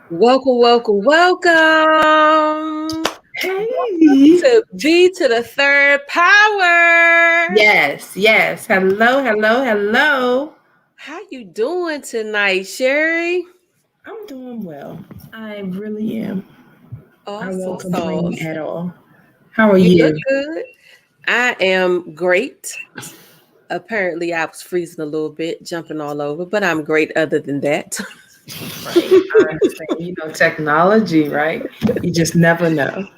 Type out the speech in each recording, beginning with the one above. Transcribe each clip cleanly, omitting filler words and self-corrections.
Welcome, welcome, welcome. Hey. To B3rdPower. Yes. Hello. How you doing tonight, Sherri? I'm doing well. I really am. I Awesome won't complain sauce. at all. How are You you? look good. I am great. Apparently, I was freezing a little bit, jumping all over, but I'm great other than that. Right. I understand. Technology, right? You just never know.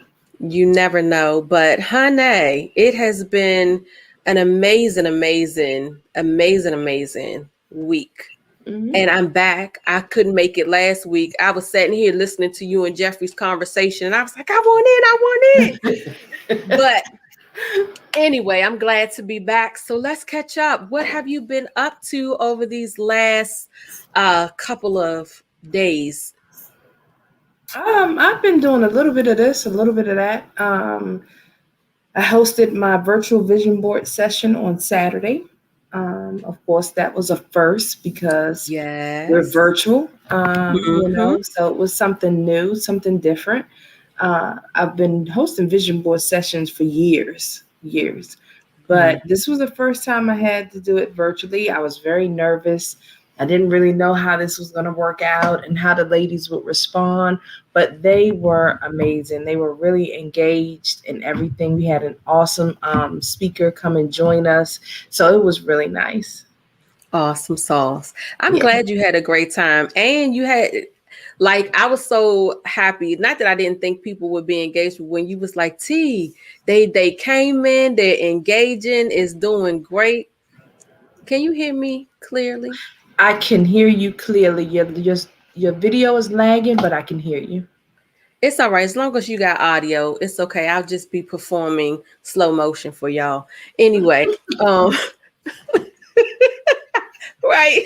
You never know. But honey, it has been an amazing week. Mhm. And I'm back. I couldn't make it last week. I was sitting here listening to you and Jeffrey's conversation, and I was like, I want in. But anyway, I'm glad to be back. So let's catch up. What have you been up to over these last couple of days? I've been doing a little bit of this, a little bit of that. I hosted my virtual vision board session on Saturday. Of course, that was a first because we're Yes. virtual, so it was something new, something different. I've been hosting vision board sessions for years, but this was the first time I had to do it virtually. I was very nervous. I didn't really know how this was going to work out and how the ladies would respond, but they were amazing. They were really engaged in everything. We had an awesome speaker come and join us, so it was really nice. Awesome sauce. I'm Yeah. glad you had a great time. And you had, like, I was so happy. Not that I didn't think people would be engaged, but when you was like, T, they came in, they're engaging, is doing great. Can you hear me clearly? I can hear you clearly. Your video is lagging, but I can hear you. It's all right. As long as you got audio, it's okay. I'll just be performing slow motion for y'all. Anyway, right.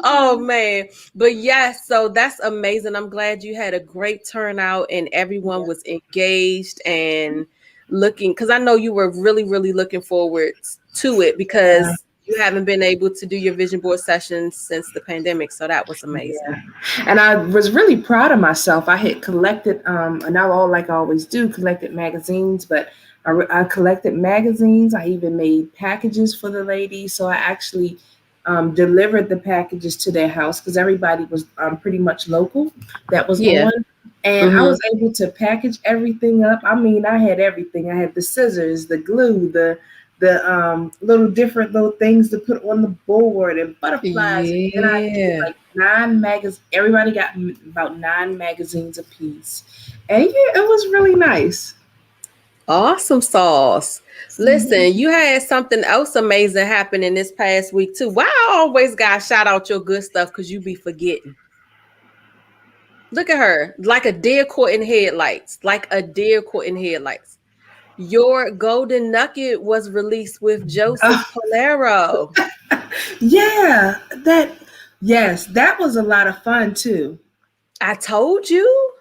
Oh man. But yes, so that's amazing. I'm glad you had a great turnout and everyone was engaged and looking, because I know you were really looking forward to it because you haven't been able to do your vision board sessions since the pandemic. So that was amazing. Yeah. And I was really proud of myself. I had collected, and I all like I always do, collected magazines, but I collected magazines. I even made packages for the ladies. So I actually delivered the packages to their house because everybody was pretty much local that was Yeah. on. And I was able to package everything up. I mean, I had everything. I had the scissors, the glue, the little different little things to put on the board and butterflies. And then I did like 9 magazines. Everybody got about 9 magazines apiece. And yeah, it was really nice. Awesome sauce. Listen, you had something else amazing happen in this past week too. Why I always gotta shout out your good stuff because you be forgetting. Look at her, like a deer caught in headlights, like a deer caught in headlights. Your golden nugget was released with Joseph Polero. Yeah, that was a lot of fun too. I told you.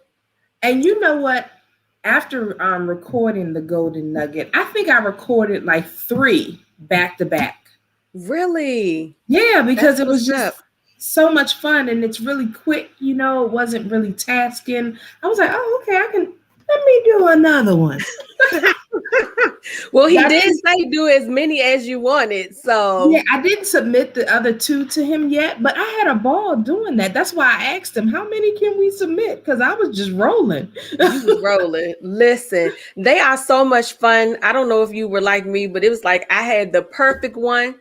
And you know what? After recording the golden nugget, I think I recorded like 3 back to back. Really? Yeah, because That's it was what's just up. so much fun and it's really quick, you know, it wasn't really tasking. I was like, oh, okay, let me do another one. Well, he I did didn't, say do as many as you wanted. yeah, So I didn't submit the other two to him yet, but I had a ball doing that. That's why I asked him, how many can we submit? Because I was just rolling. you was rolling. Listen, they are so much fun. I don't know if you were like me, but it was like I had the perfect one.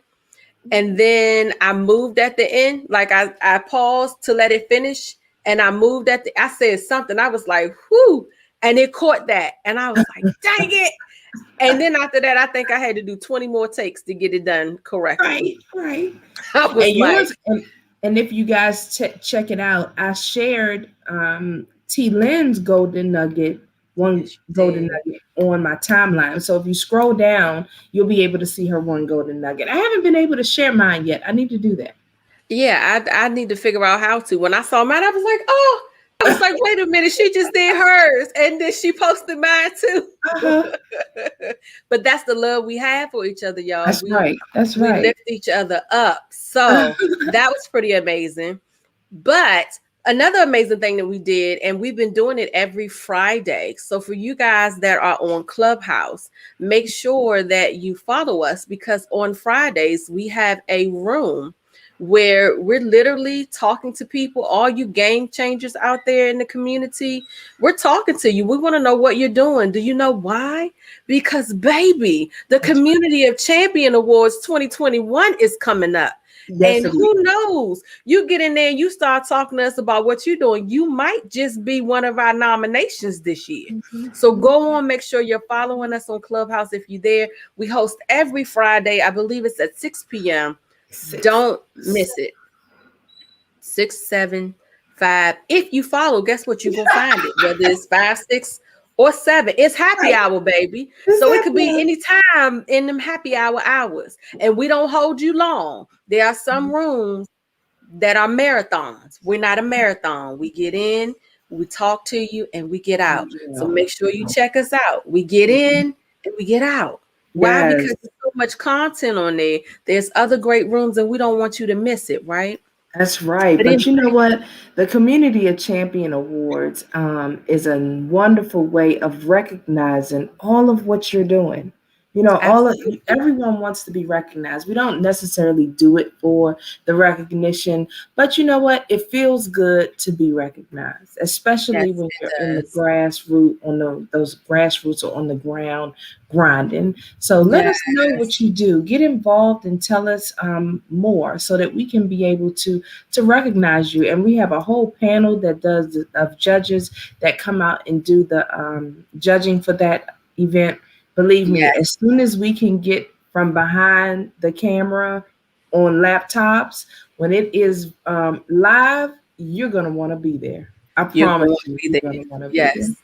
And then I moved at the end. Like I paused to let it finish. And I moved I said something. I was like, whoo. And it caught that. And I was like, dang it. And then after that, I think I had to do 20 more takes to get it done correctly. Right, right. I was And like, yours, and if you guys check it out, I shared T Lynn's golden nugget, one yes, you golden did. nugget on my timeline. So if you scroll down, you'll be able to see her one golden nugget. I haven't been able to share mine yet. I need to do that. Yeah, I need to figure out how to. When I saw mine, I was like, oh, I was like, wait a minute, she just did hers. And then she posted mine too. Uh-huh. But that's the love we have for each other, y'all. That's right. That's We right. lift each other up. So that was pretty amazing. But another amazing thing that we did, and we've been doing it every Friday. So for you guys that are on Clubhouse, make sure that you follow us because on Fridays we have a room where we're literally talking to people, all you game changers out there in the community. We're talking to you. We want to know what you're doing. Do you know why? Because, baby, the That's right. Community of Champion Awards 2021 is coming up. Yes, And it is. who knows? You get in there and you start talking to us about what you're doing. You might just be one of our nominations this year. So go on, make sure you're following us on Clubhouse if you're there. We host every Friday. I believe it's at 6 p.m. Six. Don't miss it. 675. If you follow, guess what? You're gonna find it. Whether it's 5, 6, or 7. It's happy Right. hour, baby. Is So it that could be any time in them happy hour hours. And we don't hold you long. There are some rooms that are marathons. We're not a marathon. We get in, we talk to you, and we get out. So yeah. make sure you check us out. We get in and we get out. Why? Yes. Because there's so much content on there. There's other great rooms, and we don't want you to miss it, right? That's right. But But you know what? The Community of Champion Awards is a wonderful way of recognizing all of what you're doing. You know, absolutely. everyone wants to be recognized. We don't necessarily do it for the recognition, but you know what? It feels good to be recognized, especially Yes, when it you're in the does. grassroots those grassroots are on the ground grinding. So let Yes. us know what you do. Get involved and tell us more so that we can be able to recognize you. And we have a whole panel that does of judges that come out and do the judging for that event. Believe me, Yes. as soon as we can get from behind the camera on laptops, when it is live, you're gonna want to be there. I You're going promise to you, be you're there. gonna want to be there. Yes.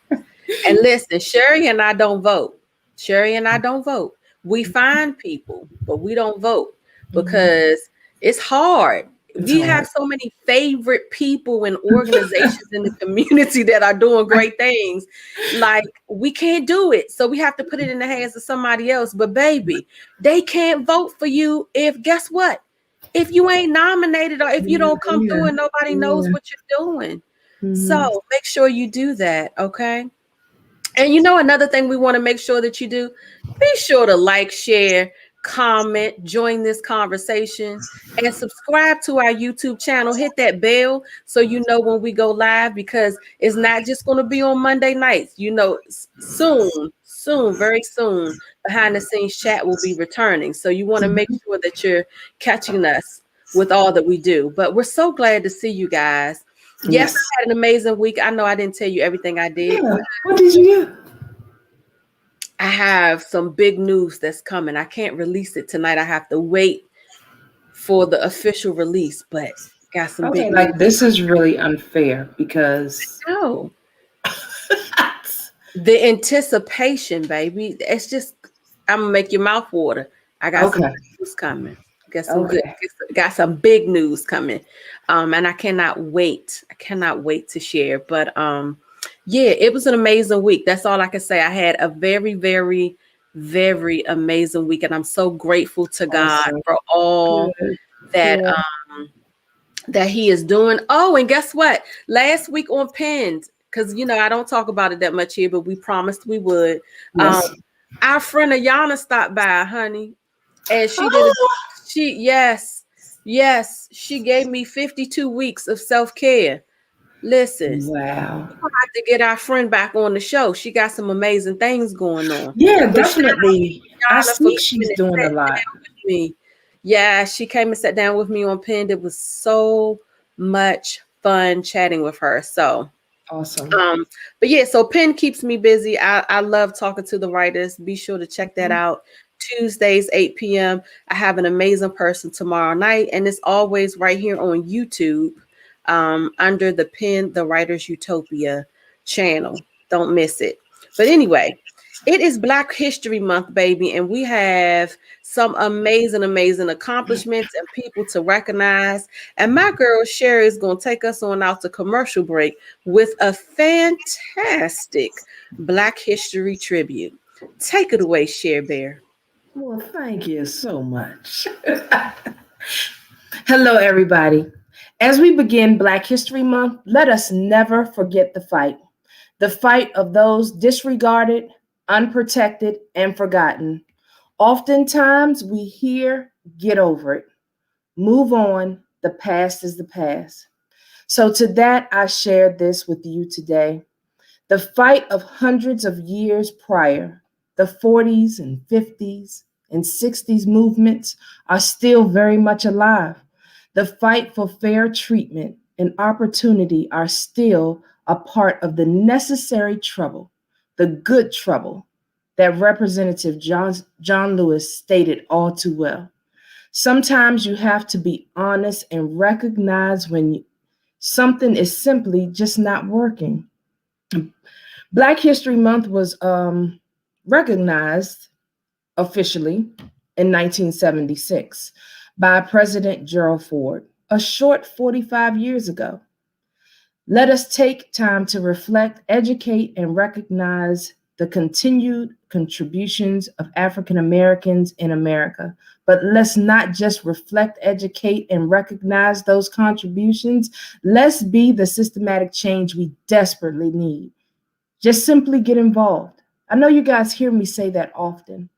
And listen, Sherri and I don't vote. Sherri and I don't vote. We find people, but we don't vote Mhm. because it's hard. It's We have hard. so many favorite people and organizations in the community that are doing great things. Like we can't do it. So we have to put it in the hands of somebody else. But baby, they can't vote for you if guess what? If you ain't nominated or if you don't come through Yeah, and nobody knows yeah. what you're doing. Mhm. So make sure you do that, okay? And you know, another thing we want to make sure that you do, be sure to like, share, comment, join this conversation, and subscribe to our YouTube channel. Hit that bell so you know when we go live because it's not just going to be on Monday nights. You know, soon, very soon, behind the scenes chat will be returning. So you want to make Mhm. sure that you're catching us with all that we do. But we're so glad to see you guys. Yes, Yes. I had an amazing week. I know I didn't tell you everything I did, Yeah. but What did you do? I have some big news that's coming. I can't release it tonight. I have to wait for the official release, but got some big Okay, news. like this is really unfair because Oh, the anticipation, baby. It's just, I'm gonna make your mouth water. I got some okay, good news coming. Got some good, okay. got some big news coming. And I cannot wait. I cannot wait to share. But yeah, it was an amazing week. That's all I can say. I had a very, very very amazing week. And I'm so grateful to God Awesome. for all that that he is doing. Oh, and guess what? Last week on Pins, because I don't talk about it that much here, but we promised we would. Yes. Our friend Ayana stopped by, honey, and she did she gave me 52 weeks of self-care. Listen, Wow. we'll have to get our friend back on the show. She got some amazing things going on. Yeah, But definitely. I Ayana for see she's coming and doing a sitting lot. down with me. Yeah, she came and sat down with me on Pin. It was so much fun chatting with her. So Awesome. but yeah, so Penn keeps me busy. I love talking to the writers. Be sure to check that out. Tuesdays, 8 p.m. I have an amazing person tomorrow night, and it's always right here on YouTube under the Penn the Writers Utopia channel. Don't miss it. But anyway, it is Black History Month, baby, and we have some amazing accomplishments and people to recognize. And my girl Sherri is going to take us on out to commercial break with a fantastic Black History tribute. Take it away, Sherri Bear. Well, thank you so much. Hello, everybody. As we begin Black History Month, let us never forget the fight of those disregarded, unprotected, and forgotten. Oftentimes we hear, get over it, move on, the past is the past. So to that, I share this with you today. The fight of hundreds of years prior, the 40s and 50s and 60s movements are still very much alive. The fight for fair treatment and opportunity are still a part of the necessary trouble, the good trouble that Representative John Lewis stated all too well. Sometimes you have to be honest and recognize when something is simply just not working. Black History Month was recognized officially in 1976 by President Gerald Ford, a short 45 years ago. Let us take time to reflect, educate, and recognize the continued contributions of African Americans in America. But let's not just reflect, educate, and recognize those contributions. Let's be the systematic change we desperately need. Just simply get involved. I know you guys hear me say that often.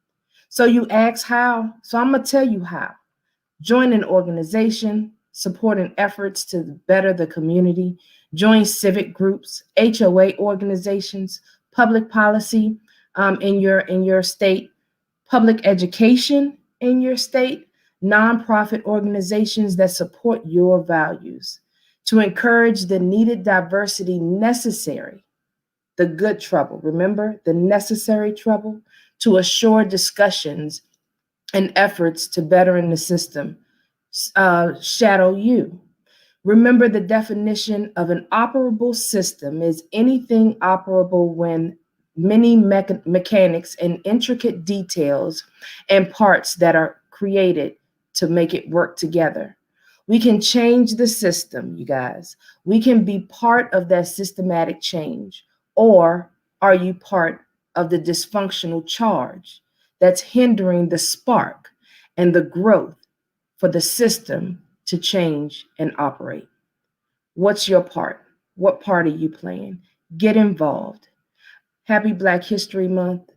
So you ask how? So I'm going to tell you how. Join an organization, supporting efforts to better the community, join civic groups, HOA organizations, public policy in your state, public education in your state, nonprofit organizations that support your values to encourage the needed diversity necessary, the good trouble, remember, the necessary trouble, to assure discussions and efforts to better in the system shadow you. Remember, the definition of an operable system is anything operable when many mechanics and intricate details and parts that are created to make it work together. We can change the system, you guys. We can be part of that systematic change. Or are you part of the dysfunctional charge that's hindering the spark and the growth for the system to change and operate? What's your part? What part are you playing? Get involved. Happy Black History Month.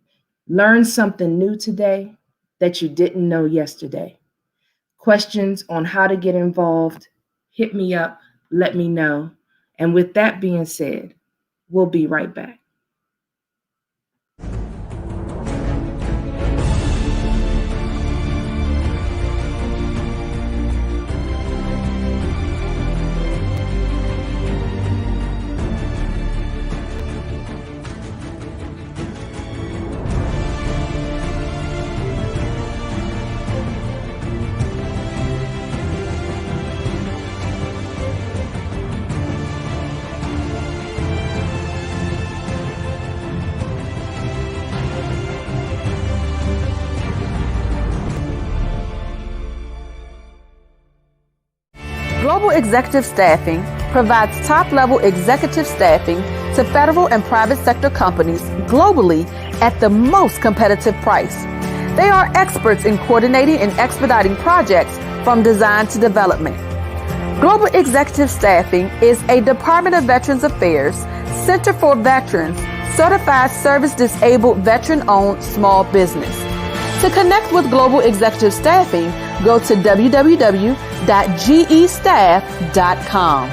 Learn something new today that you didn't know yesterday. Questions on how to get involved, hit me up, let me know. And with that being said, we'll be right back. Global Executive Staffing provides top-level executive staffing to federal and private sector companies globally at the most competitive price. They are experts in coordinating and expediting projects from design to development. Global Executive Staffing is a Department of Veterans Affairs, Center for Veterans, certified service-disabled veteran-owned small business. To connect with Global Executive Staffing, go to www.gestaff.com.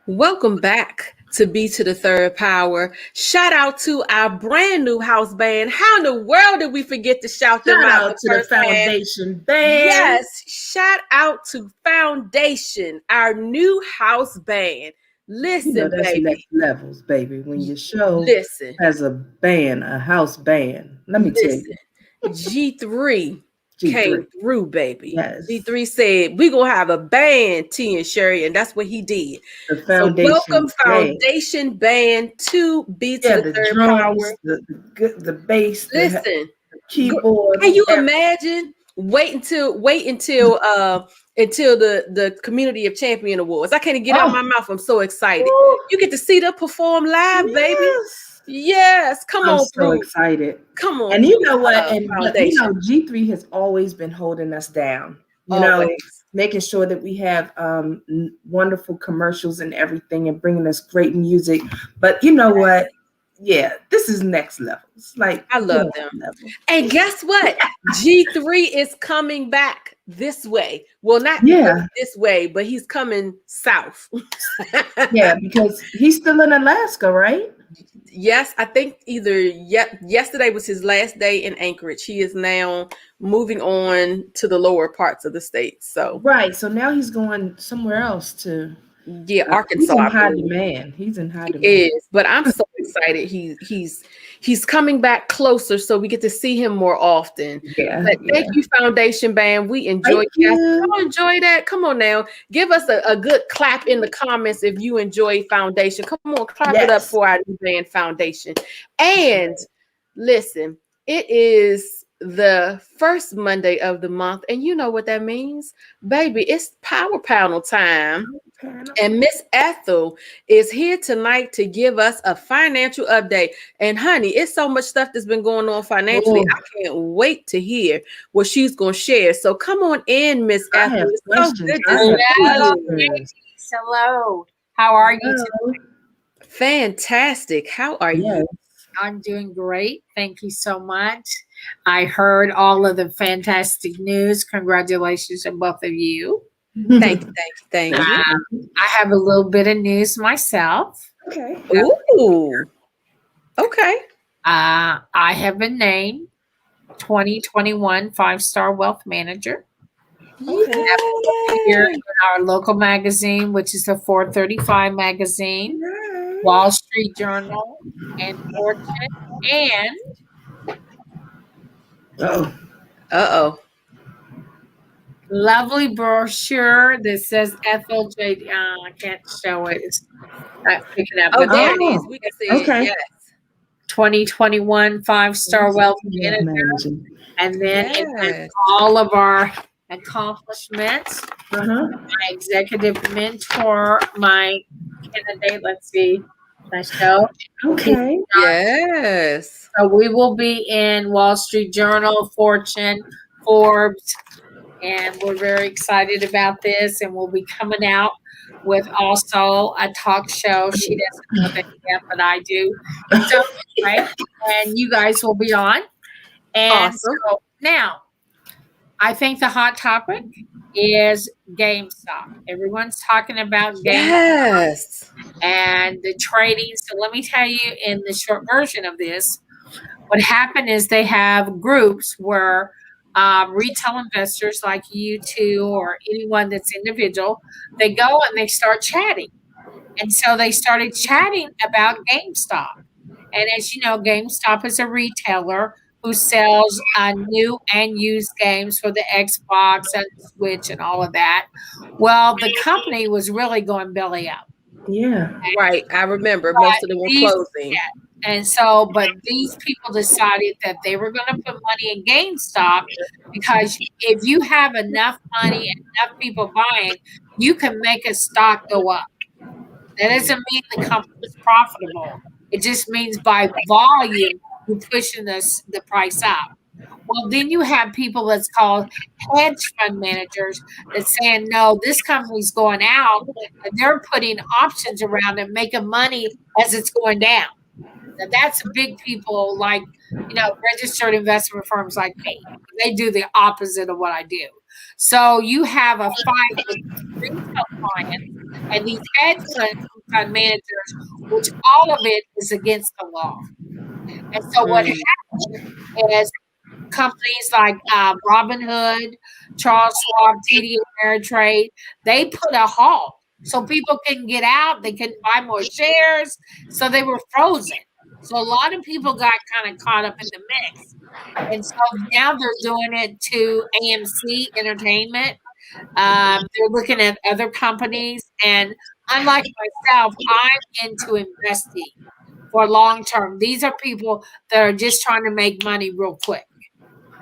Welcome back to B3rdPower. Shout out to our brand new house band. How in the world did we forget to shout them out? Shout out to the Foundation Band. Yes, shout out to Foundation, our new house band. Listen, that's baby. Next levels, baby. When your show has a band, a house band. Let me tell you. G3 came through, baby. Yes. G3 said, we're going to have a band, T and Sherri, and that's what he did. The Foundation welcome Foundation Band to B3rdPower. The bass, listen, the keyboard. Can you imagine? Wait until the Community of Champion Awards. I can't even get out my mouth. I'm so excited. Ooh. You get to see them perform live, baby. Yes, come on. I'm so excited. Come on. And you know what? G3 has always been holding us down. You know, making sure that we have wonderful commercials and everything and bringing us great music. But you know what? Yeah, this is next levels. Like, I love them. And guess what? G3 is coming back this way. Well, not this way, but he's coming south. Yeah, because he's still in Alaska, right? Yes, I think yesterday was his last day in Anchorage. He is now moving on to the lower parts of the state. So so now he's going somewhere else to Arkansas. He's in high demand. He's in high demand. He is, but I'm so excited. He's coming back closer, so we get to see him more often. Thank you, Foundation Band. We enjoyed that. Come on, enjoy that. Come on now, give us a good clap in the comments if you enjoy Foundation. Come on, clap it up for our new band, Foundation. And listen, it is the first Monday of the month, and you know what that means, baby. It's Power Panel time. And Miss Ethel is here tonight to give us a financial update. And honey, it's so much stuff that's been going on financially. I can't wait to hear what she's going to share. So come on in, Miss Ethel. It's so good to see you. Hello. How are you today? Fantastic. How are you? I'm doing great. Thank you so much. I heard all of the fantastic news. Congratulations to both of you. Thank you. I have a little bit of news myself. Okay. Ooh. Okay. I have been named 2021 5-star wealth manager here in our local magazine, which is the 435 magazine, Wall Street Journal, and Fortune, and Uh-oh. lovely brochure that says FLJ. I can't show it. It's not picking up. Oh, But there it is. We can see it. Yes. 2021 5-star wealth manager. And then it has all of our accomplishments. My executive mentor, my candidate. Let's see. Let's show. Okay. Yes. So we will be in Wall Street Journal, Fortune, Forbes, and we're very excited about this. And we'll be coming out with also a talk show. She doesn't know that yet, but I do. So, right, and you guys will be on. And so now, I think the hot topic is GameStop. Everyone's talking about GameStop. Yes. And the trading. So let me tell you in the short version of this, what happened is they have groups where retail investors like you two or anyone that's individual, they go and they start chatting. And so they started chatting about GameStop. And as you know, GameStop is a retailer who sells new and used games for the Xbox and the Switch and all of that. Well, the company was really going belly up. Yeah. Right. I remember most of them were closing. Yeah. And so, but these people decided that they were going to put money in GameStop because if you have enough money and enough people buying, you can make a stock go up. That doesn't mean the company is profitable. It just means by volume, you're pushing the price up. Well, then you have people that's called hedge fund managers that's saying, no, this company's going out, and they're putting options around and making money as it's going down. Now, that's big people like, registered investment firms like me. They do the opposite of what I do. So you have a fight with retail clients and these hedge fund managers, which all of it is against the law. And so what happens is companies like Robinhood, Charles Schwab, TD Ameritrade, they put a halt so people can get out, they can buy more shares. So they were frozen. So a lot of people got kind of caught up in the mix. And so now they're doing it to AMC Entertainment. They're looking at other companies. And unlike myself, I'm into investing for long term. These are people that are just trying to make money real quick.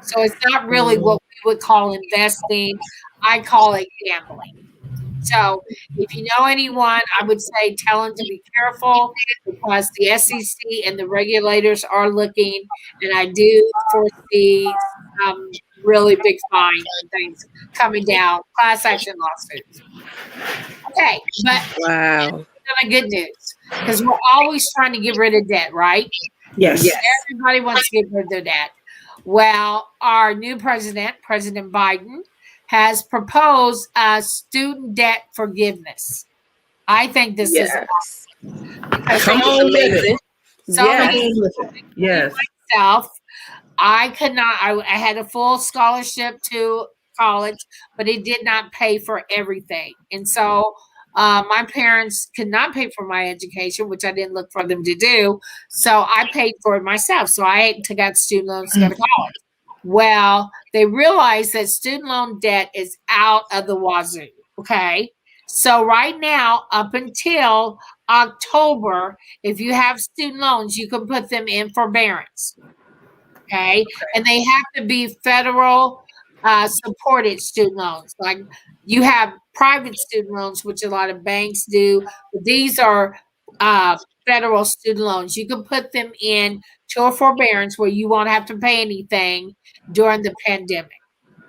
So it's not really what we would call investing. I call it gambling. So if you know anyone, I would say tell them to be careful because the SEC and the regulators are looking, and I do foresee really big fines and things coming down, class action lawsuits. Okay, but wow, good news because we're always trying to get rid of debt, right? Yes. Everybody wants to get rid of their debt. Well, our new president, President Biden, has proposed student debt forgiveness. I think this is awesome. Come on with it. So yes. Myself, I could not. I had a full scholarship to college, but it did not pay for everything, and so my parents could not pay for my education, which I didn't look for them to do. So I paid for it myself. So I took out student loans to go to college. Well, they realized that student loan debt is out of the wazoo. Okay. So right now, up until October, if you have student loans, you can put them in forbearance. Okay. And they have to be federal supported student loans. Like you have private student loans, which a lot of banks do, but these are federal student loans. You can put them in to a forbearance where you won't have to pay anything during the pandemic.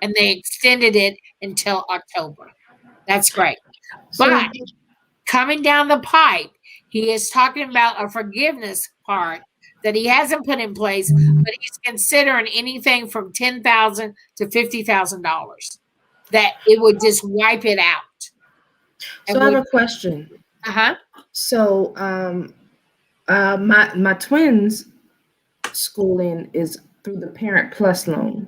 And they extended it until October. That's great. But coming down the pipe, he is talking about a forgiveness part that he hasn't put in place, but he's considering anything from $10,000 to $50,000 that it would just wipe it out. So I have a question. So my twins' schooling is through the Parent Plus loan.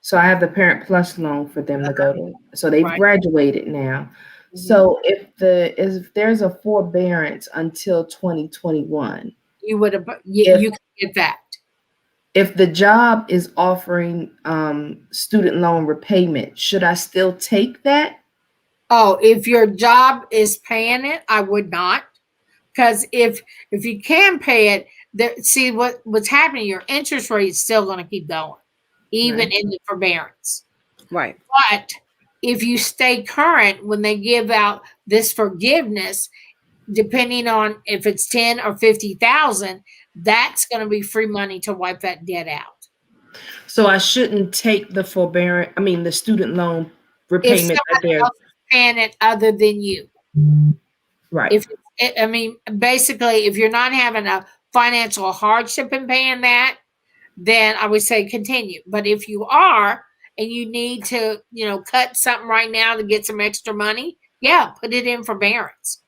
So I have the Parent Plus loan for them to go to. So they've graduated now. So if there's a forbearance until 2021, you can get that. If the job is offering student loan repayment, should I still take that? Oh, if your job is paying it, I would not. Because if you can pay it, see what's happening, your interest rate is still going to keep going, even in the forbearance. Right. But if you stay current when they give out this forgiveness, depending on if it's 10 or 50,000, that's going to be free money to wipe that debt out. So I shouldn't take the forbearance. I mean, the student loan repayment. If somebody else is paying it other than you, right? Basically, if you're not having a financial hardship in paying that, then I would say continue. But if you are and you need to, cut something right now to get some extra money, put it in forbearance.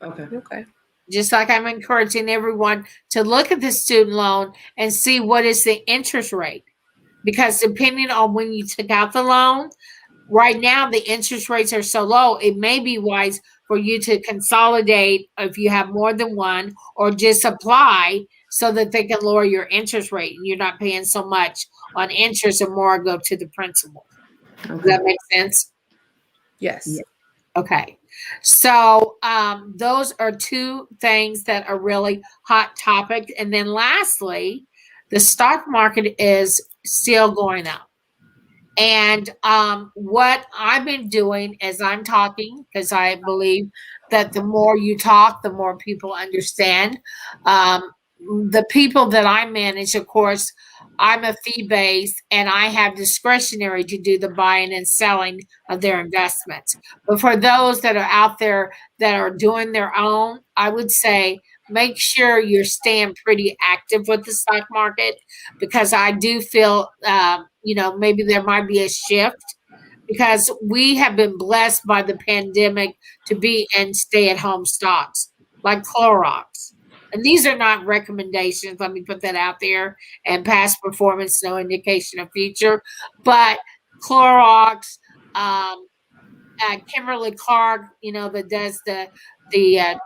Okay. Just like I'm encouraging everyone to look at the student loan and see what is the interest rate. Because depending on when you took out the loan, right now the interest rates are so low, it may be wise for you to consolidate if you have more than one, or just apply so that they can lower your interest rate and you're not paying so much on interest and more go to the principal. Okay. Does that make sense? Yes. Okay. So those are two things that are really hot topics. And then lastly, the stock market is still going up. And what I've been doing as I'm talking, because I believe that the more you talk, the more people understand. The people that I manage, of course, I'm a fee-based and I have discretionary to do the buying and selling of their investments. But for those that are out there that are doing their own, I would say make sure you're staying pretty active with the stock market, because I do feel, maybe there might be a shift, because we have been blessed by the pandemic to be in stay-at-home stocks like Clorox. And these are not recommendations. Let me put that out there. And past performance, no indication of future. But Clorox, Kimberly Clark, that does the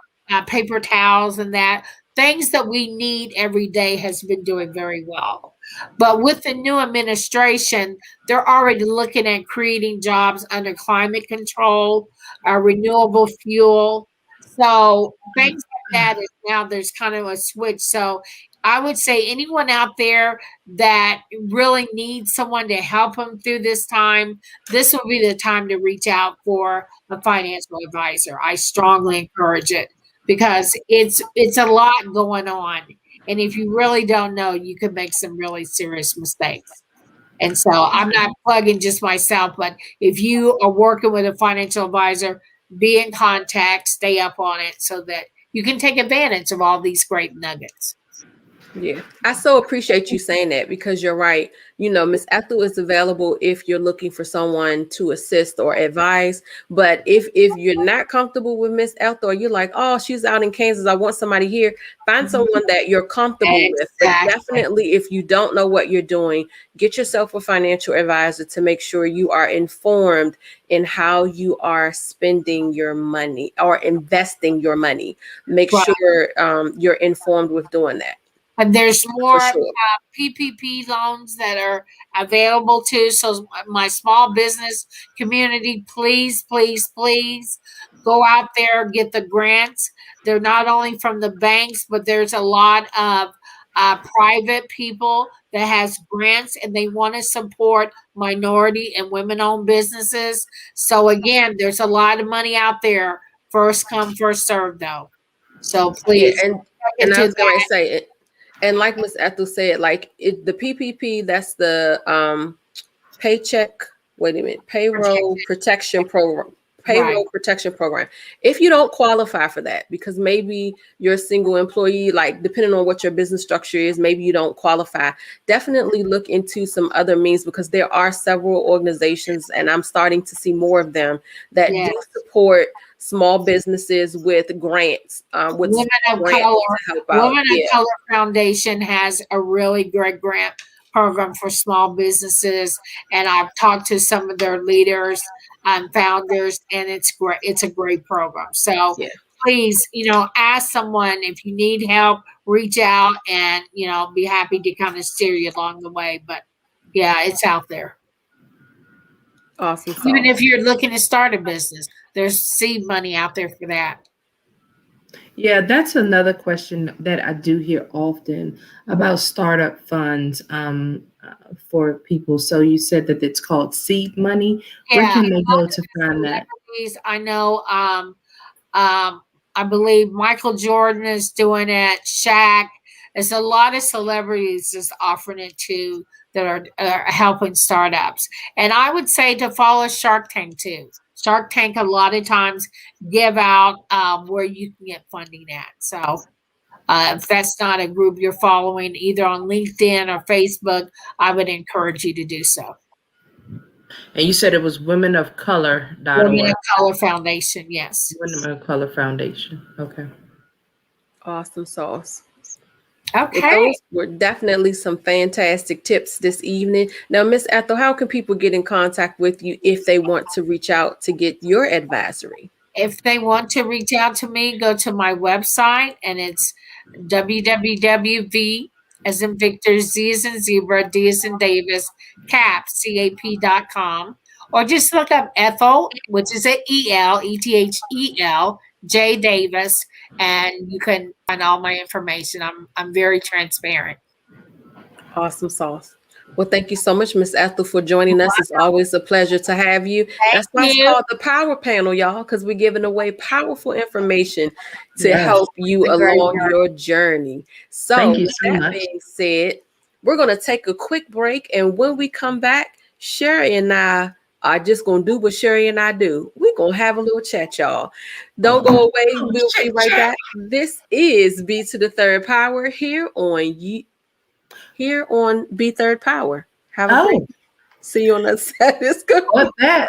paper towels and that, things that we need every day, has been doing very well. But with the new administration, they're already looking at creating jobs under climate control, renewable fuel. So things like that is now there's kind of a switch. So I would say anyone out there that really needs someone to help them through this time, this will be the time to reach out for a financial advisor. I strongly encourage it, because it's a lot going on. And if you really don't know, you could make some really serious mistakes. And so I'm not plugging just myself, but if you are working with a financial advisor, be in contact, stay up on it so that you can take advantage of all these great nuggets. Yeah, I so appreciate you saying that, because you're right. Miss Ethel is available if you're looking for someone to assist or advise. But if you're not comfortable with Miss Ethel, or you're like, oh, she's out in Kansas, I want somebody here, find someone that you're comfortable with. But definitely, if you don't know what you're doing, get yourself a financial advisor to make sure you are informed in how you are spending your money or investing your money. Make sure you're informed with doing that. And there's more PPP loans that are available too. So my small business community, please, please, please go out there, get the grants. They're not only from the banks, but there's a lot of private people that has grants, and they want to support minority and women-owned businesses. So again, there's a lot of money out there. First come, first serve, though. So please. Yeah, and I was going to say it. And like Ms. Ethel said, the PPP, that's the payroll protection program. payroll protection program. If you don't qualify for that, because maybe you're a single employee, like depending on what your business structure is, maybe you don't qualify, definitely look into some other means, because there are several organizations, and I'm starting to see more of them that do support small businesses with grants. With Women of Color Foundation has a really great grant program for small businesses, and I've talked to some of their leaders and founders, and it's great. It's a great program. So please, ask someone if you need help, reach out, and be happy to kind of steer you along the way. But yeah, it's out there. Awesome. Even if you're looking to start a business, there's seed money out there for that. Yeah, that's another question that I do hear often about startup funds for people. So you said that it's called seed money. Yeah, where can they go to find that? I know. I believe Michael Jordan is doing it. Shaq. There's a lot of celebrities just offering it too that are helping startups. And I would say to follow Shark Tank too. Shark Tank a lot of times give out where you can get funding at. So if that's not a group you're following either on LinkedIn or Facebook, I would encourage you to do so. And you said it was Women of Color. Women of Color Foundation, yes. Women of Color Foundation. Okay. Awesome sauce. Okay. Well, those were definitely some fantastic tips this evening. Now, Miss Ethel, how can people get in contact with you if they want to reach out to get your advisory? If they want to reach out to me, go to my website, and it's www.v as in Victor, Z as in Zebra, D as in Davis, CAP.com, or just look up Ethel, which is an ETHEL, J Davis, and you can find all my information. I'm very transparent. Awesome sauce. Well, thank you so much, Miss Ethel, for joining us. It's always a pleasure to have you. That's why it's called the Power Panel, y'all, because we're giving away powerful information to help you along your journey. So, with that being said, we're going to take a quick break. And when we come back, Sherri and I are just going to do what Sherri and I do. We're going to have a little chat, y'all. Don't go away. We'll be right back. This is B3rdPower here on B3rdPower. Have a great. See you on the side. It's good. What's that?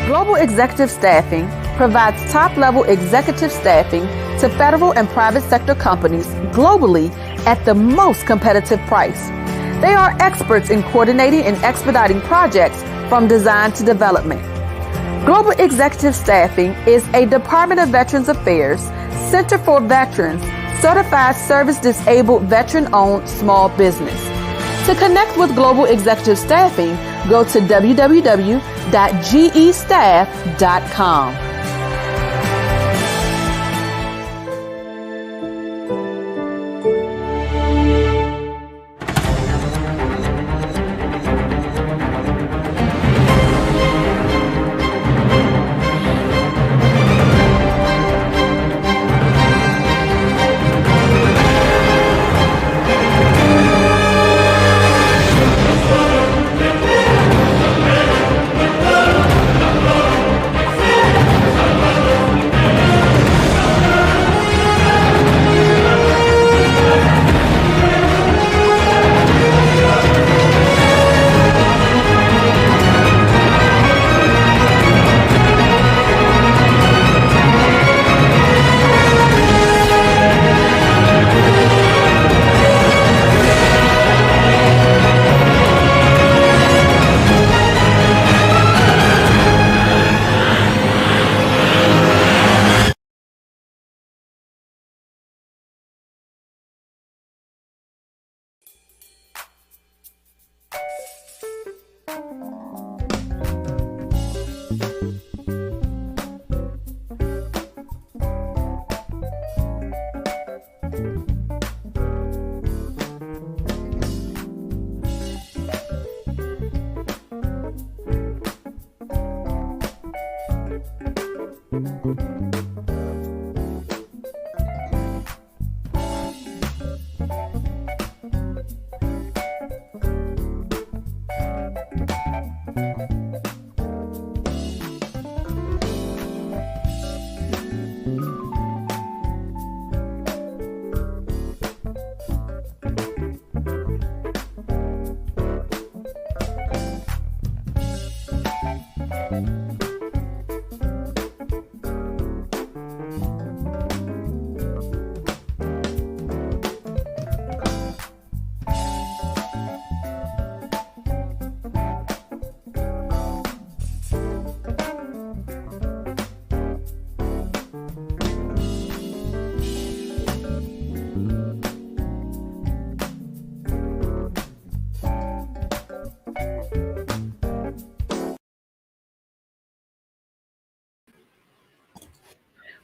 Global Executive Staffing provides top-level executive staffing to federal and private sector companies globally at the most competitive price. They are experts in coordinating and expediting projects from design to development. Global Executive Staffing is a Department of Veterans Affairs, Center for Veterans, certified service-disabled veteran-owned small business. To connect with Global Executive Staffing, go to www.gestaff.com.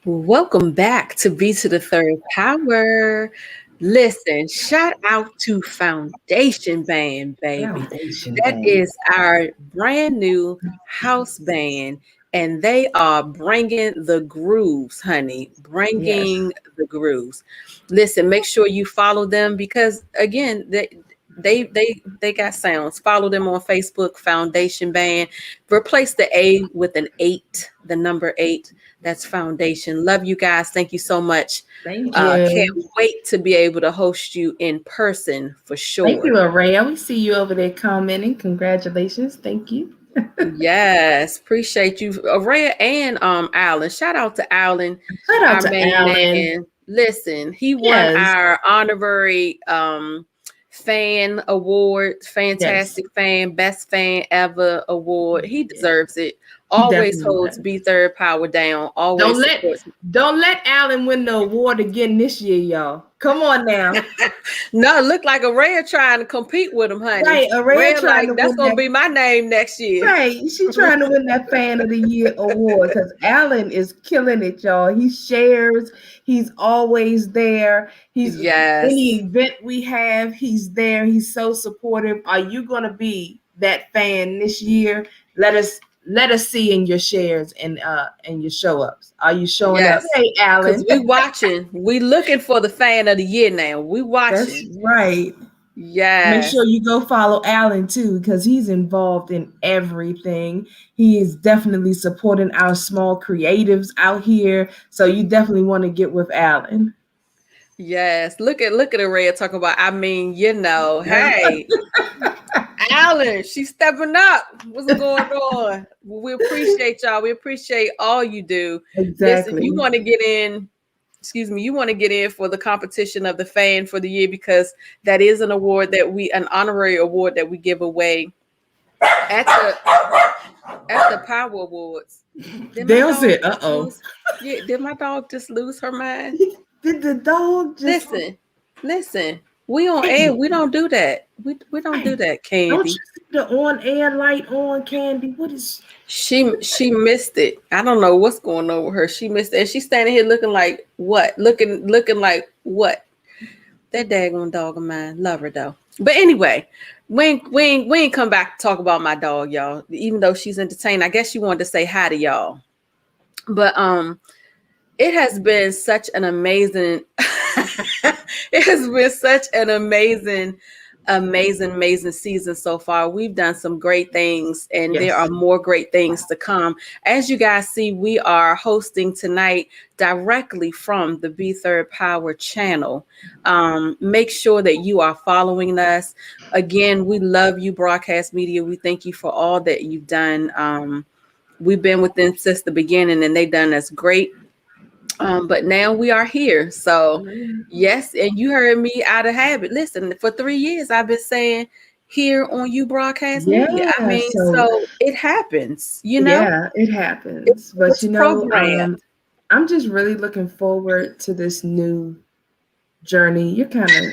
Welcome back to B3rdPower. Listen, shout out to Foundation Band, baby. Foundation That band. is our brand new house band, and they are bringing the grooves, honey. Bringing the grooves. Listen, make sure you follow them because again, they got sounds. Follow them on Facebook, Foundation Band. Replace the A with an 8, the number 8. That's Foundation. Love you guys. Thank you so much. Thank you. Can't wait to be able to host you in person for sure. Thank you, Araya. We see you over there commenting. Congratulations. Thank you. Yes, appreciate you, Araya and Alan. Shout out to Alan. Shout out to main Alan. man. Listen, he won our honorary fan award, fantastic fan, best fan ever award. He deserves it. Always holds B3rdPower down. Always don't let Alan win the award again this year, y'all. Come on now. No, it looked like Araya trying to compete with him, honey. Right, Araya trying like that's gonna be my name next year. Right, she's trying to win that Fan of the Year award because Alan is killing it, y'all. He shares. He's always there. He's any event we have, he's there. He's so supportive. Are you gonna be that fan this year? Let us see in your shares and your show ups. Are you showing up? Hey, Alan. Because we watching. We looking for the fan of the year now. We watching. That's right. Yeah. Make sure you go follow Alan too, because he's involved in everything. He is definitely supporting our small creatives out here. So you definitely want to get with Alan. Yes. Look at Araya talking about, hey. Alan, she's stepping up. What's going on? We appreciate y'all. We appreciate all you do. Exactly. Listen, you want to get in. You want to get in for the competition of the fan for the year because that is an award an honorary award that we give away at the Power Awards. They'll say, Did my dog just lose her mind? Did the dog just listen? We on air. We don't do that. We don't do that, Candy. Don't you see the on air light on, Candy? What is she missed it? I don't know what's going on with her. She missed it. And she's standing here looking like what? Looking like what? That daggone dog of mine. Love her though. But anyway, we ain't come back to talk about my dog, y'all. Even though she's entertained, I guess she wanted to say hi to y'all. But it has been such an amazing amazing season so far. We've done some great things and there are more great things to come. As you guys see, we are hosting tonight directly from the B3rdPower channel. Make sure that you are following us. Again, we love you, Broadcast Media. We thank you for all that you've done. We've been with them since the beginning and they've done us great. But now we are here. So yes, and you heard me out of habit. Listen, for 3 years I've been saying here on you Broadcast Media. I mean, so it happens, Yeah, it happens. But I'm just really looking forward to this new journey. You're kind of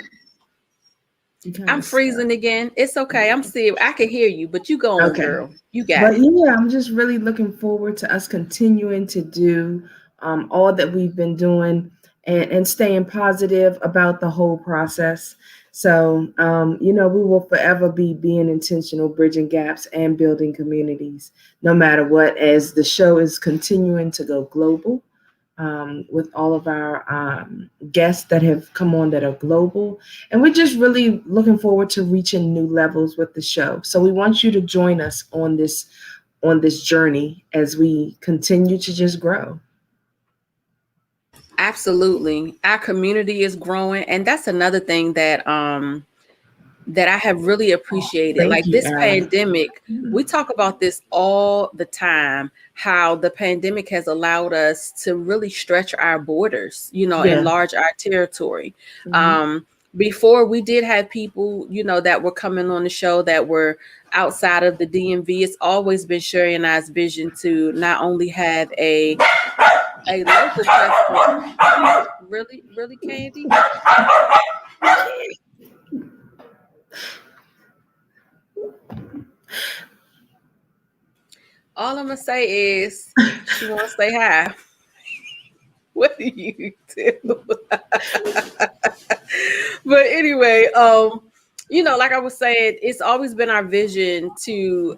I'm freezing again. It's okay. I'm still, I can hear you, but you go on, girl. You got it. Yeah, I'm just really looking forward to us continuing to do all that we've been doing and staying positive about the whole process. So, we will forever be being intentional, bridging gaps and building communities, no matter what, as the show is continuing to go global. With all of our guests that have come on that are global. And we're just really looking forward to reaching new levels with the show. So we want you to join us on this journey as we continue to just grow. Absolutely. Our community is growing. And that's another thing that that I have really appreciated. Like this pandemic, we talk about this all the time, how the pandemic has allowed us to really stretch our borders, enlarge our territory. Before we did have people, that were coming on the show that were outside of the DMV. It's always been Sherri and I's vision to not only have a local platform. Really, Candy? All I'm gonna say is she wants to say hi. What do you do? But anyway, like I was saying, it's always been our vision to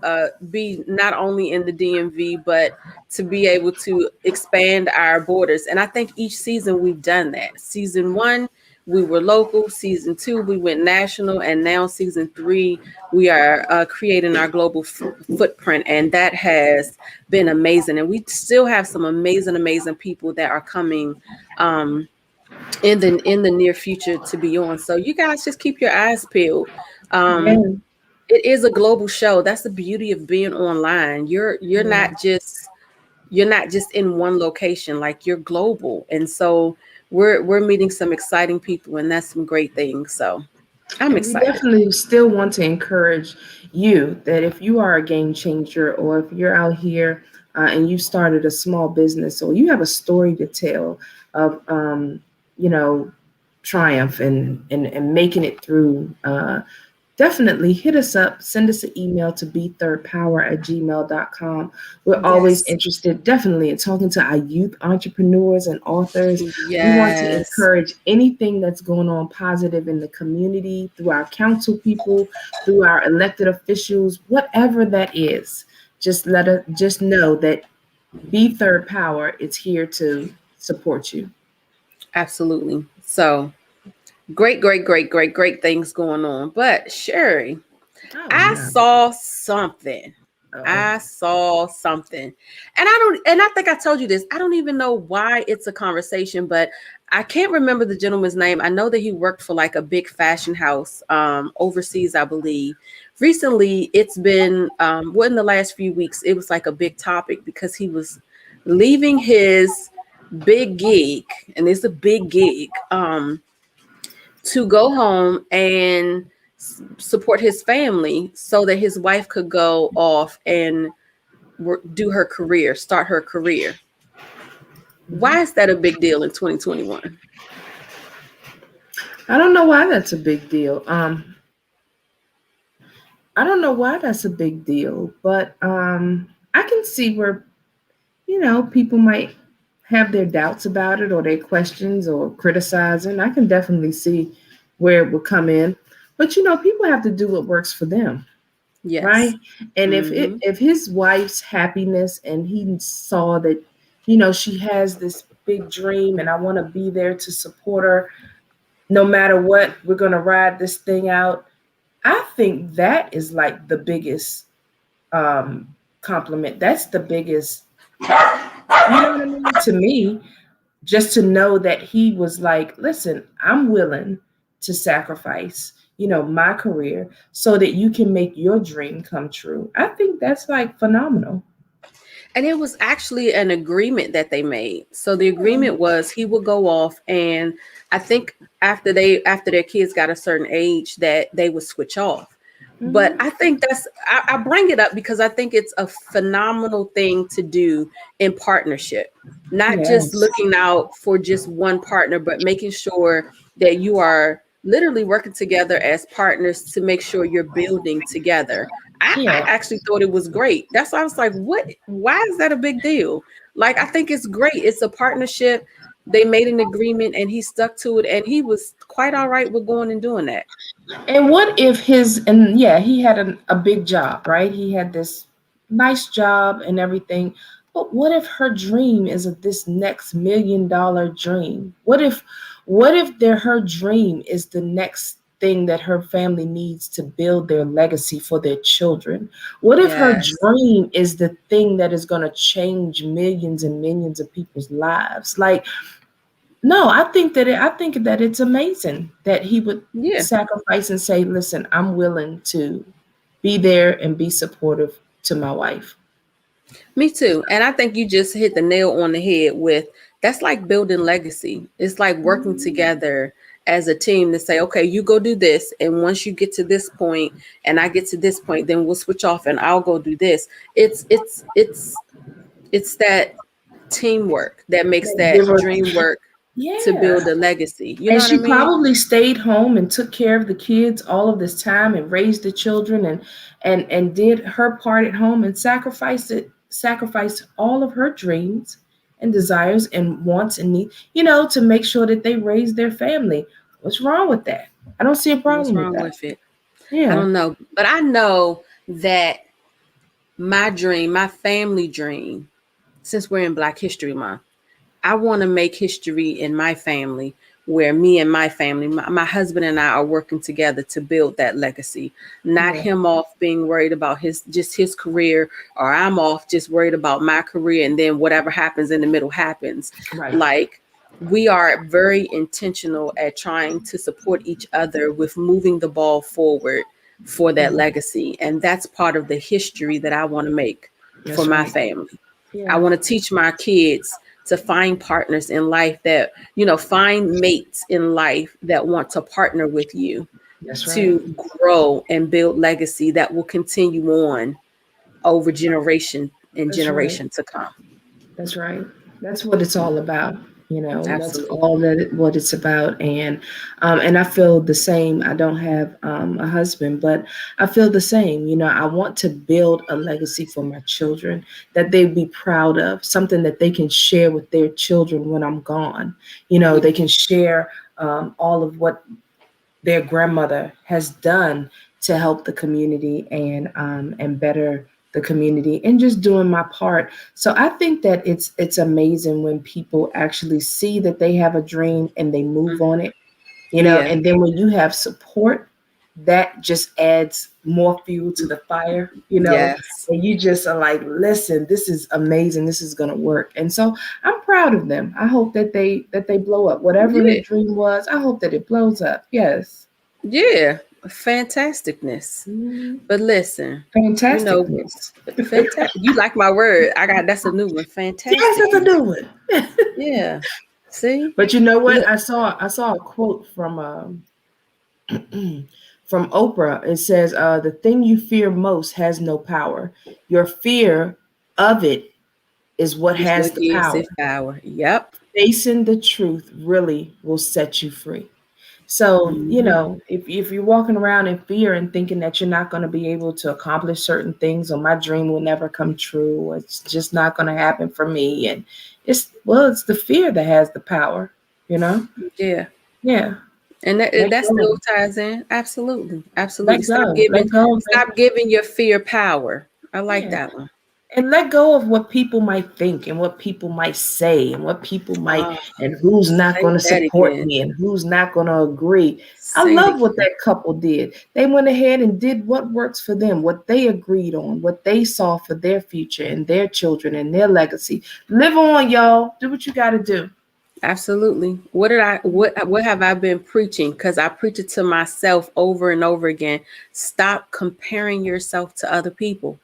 be not only in the DMV, but to be able to expand our borders. And I think each season we've done that. Season 1, we were local. Season 2, we went national. And now season 3, we are creating our global footprint. And that has been amazing. And we still have some amazing people that are coming in the near future to be on. So you guys just keep your eyes peeled. It is a global show. That's the beauty of being online. You're not just in one location, like you're global. And so we're meeting some exciting people, and that's some great things. So I'm excited. We definitely still want to encourage you that if you are a game changer, or if you're out here and you started a small business, or you have a story to tell of triumph and making it through, definitely hit us up. Send us an email to B3rdPower@gmail.com. We're always interested, definitely, in talking to our youth entrepreneurs and authors. We want to encourage anything that's going on positive in the community, through our council people, through our elected officials, whatever that is. Just know that B3rdPower is here to support you. Absolutely. So great things going on. But Sherri, I saw something. I saw something. And I think I told you this. I don't even know why it's a conversation, but I can't remember the gentleman's name. I know that he worked for like a big fashion house overseas, I believe. Recently, it's been in the last few weeks, it was like a big topic because he was leaving his big gig, and it's a big gig, to go home and support his family so that his wife could go off and start her career. Why is that a big deal in 2021? I don't know why that's a big deal. I don't know why that's a big deal, but I can see where, people might have their doubts about it, or their questions, or criticizing. I can definitely see where it would come in. But, people have to do what works for them. Yes. Right. And if his wife's happiness, and he saw that, she has this big dream, and I want to be there to support her no matter what, we're going to ride this thing out. I think that is like the biggest compliment. That's the biggest, to me, just to know that he was like, listen, I'm willing to sacrifice, my career so that you can make your dream come true. I think that's like phenomenal. And it was actually an agreement that they made. So the agreement was he would go off, and I think after their kids got a certain age that they would switch off. But I think I bring it up because I think it's a phenomenal thing to do in partnership, not just looking out for just one partner, but making sure that you are literally working together as partners to make sure you're building together. I Yeah. actually thought it was great. That's why I was like, what? Why is that a big deal? Like, I think it's great. It's a partnership. They made an agreement and he stuck to it, and he was quite all right with going and doing that. And what if and yeah, he had a big job, right? He had this nice job and everything. But what if her dream is this next $1 million dream? What if her dream is the next thing that her family needs to build their legacy for their children? What if her Yes. dream is the thing that is going to change millions and millions of people's lives? Like, no, I think that it's amazing that he would Yeah. sacrifice and say, "Listen, I'm willing to be there and be supportive to my wife." Me too. And I think you just hit the nail on the head with that's like building legacy. It's like working together as a team to say, okay, you go do this. And once you get to this point and I get to this point, then we'll switch off and I'll go do this. It's that teamwork that makes Give that her, dream work to yeah. build a legacy. You know And what I she mean? probably stayed home and took care of the kids all of this time and raised the children and did her part at home and sacrificed all of her dreams and desires and wants and needs, to make sure that they raise their family. What's wrong with that? I don't see a What's problem with wrong that. with it? I Yeah. don't know. But I know that my dream, my family dream, since we're in Black History Month, I want to make history in my family where me and my family, my husband and I are working together to build that legacy. Not Yeah. him off being worried about his career, or I'm off just worried about my career, and then whatever happens in the middle happens. Right. Like, we are very intentional at trying to support each other with moving the ball forward for that legacy. And that's part of the history that I want to make for That's my right. family. I Yeah. want to teach my kids to find partners in life that, find mates in life that want to partner with you That's right. to grow and build legacy that will continue on over generation and That's right. generation to come. That's right. That's what it's all about. That's Absolutely. all what it's about. And I feel the same. I don't have a husband, but I feel the same. I want to build a legacy for my children that they'd be proud of, something that they can share with their children when I'm gone. They can share all of what their grandmother has done to help the community and better the community and just doing my part. So I think that it's amazing when people actually see that they have a dream and they move on it, Yeah. and then when you have support, that just adds more fuel to the fire, Yes. and you just are like, listen, this is amazing. This is going to work. And so I'm proud of them. I hope that they blow up. Whatever the Yeah. dream was, I hope that it blows up. Yes. Yeah. Fantasticness. But listen, Fantasticness. fantastic. You like my word. That's a new one. Fantastic. Yes, that's a new one. Yeah. See? But you know what? Look. I saw a quote from from Oprah. It says, "The thing you fear most has no power. Your fear of it is what This has what the gives power. it power. Yep. Facing the truth really will set you free." So, Mhm. if you're walking around in fear and thinking that you're not going to be able to accomplish certain things, or my dream will never come true, or it's just not going to happen for me, and it's the fear that has the power, you know? Yeah. Yeah. And Let that go. still ties in. Absolutely. Let Absolutely. go. Let go of it. Stop giving your fear power. I like Yeah. that one. And let go of what people might think and what people might say and what people might, Oh, and who's not say going to that support again. me and who's not going to agree. I Say it love what again. that couple did. They went ahead and did what works for them, what they agreed on, what they saw for their future and their children and their legacy. Live on, y'all. Do what you got to do. Absolutely. What have I been preaching? Because I preach it to myself over and over again. Stop comparing yourself to other people.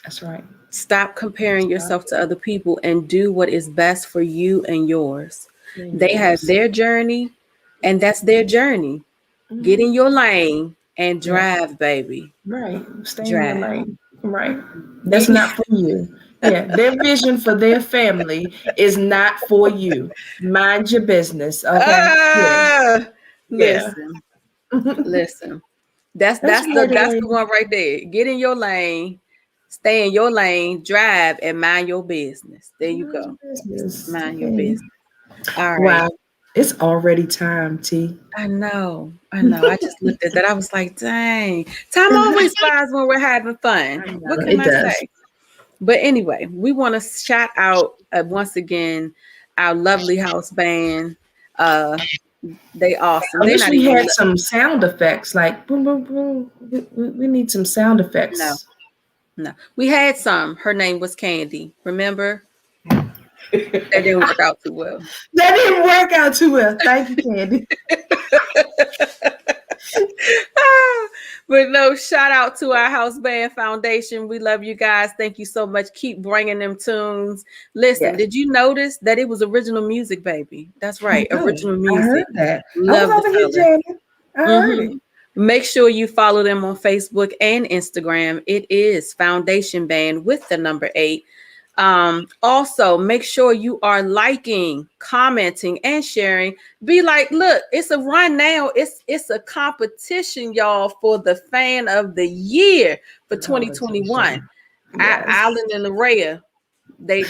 That's right. Stop comparing Stop yourself to other people and do what is best for you and yours. being They have yours. their journey, and that's their journey. Get in your lane and Yeah. drive, baby. Right. Stay in your Drive. lane. Right. That's not for you. Yeah. Their vision for their family is not for you. Mind your business. Okay. Yeah. Ah, Yeah. listen. Listen, that's the one right there. Get in your lane, stay in your lane, drive, and mind your business. There you go. Mind your business. All right. Wow. It's already time, T. I know. I just looked at that. I was like, dang. Time always flies when we're having fun. What can I say? But anyway, we want to shout out once again our lovely house band. They awesome. I wish we had some sound effects, like boom, boom, boom. We need some sound effects. No. We had some. Her name was Candy. Remember? That didn't work out too well. That didn't work out too well. Thank you, Candy. But no, shout out to our house band foundation. We love you guys. Thank you so much. Keep bringing them tunes. Listen, did you notice that it was original music, baby? That's right, original music. I heard that. Love I was over here jamming. I heard it. Make sure you follow them on Facebook and Instagram. It is Foundation Band with the number 8. Also, make sure you are liking, commenting, and sharing. Be like, look, it's a run now. It's a competition, y'all, for the fan of the year for 2021. Yes. Alan and Araya, they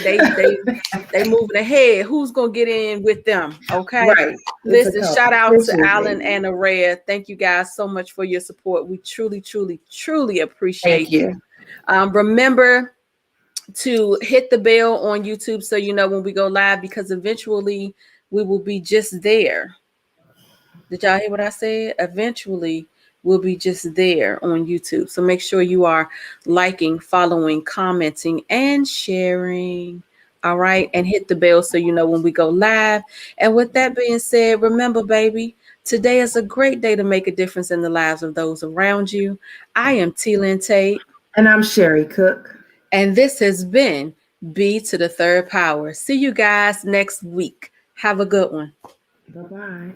moving ahead. Who's gonna get in with them? Okay. Right. Listen, shout out to Alan and Araya. Thank you guys so much for your support. We truly, truly, truly appreciate you. Remember to hit the bell on YouTube so you know when we go live, because eventually we will be just there. Did y'all hear what I said? Eventually we'll be just there on YouTube. So make sure you are liking, following, commenting, and sharing. All right. And hit the bell so you know when we go live. And with that being said, remember, baby, today is a great day to make a difference in the lives of those around you. I am Lynn Tate. And I'm Sherri Cook. And this has been B3rdPower. See you guys next week. Have a good one. Bye-bye.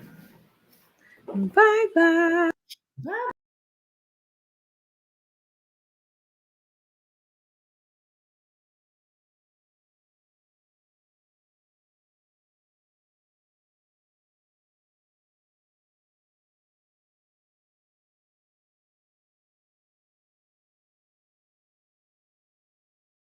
Bye-bye. Bye.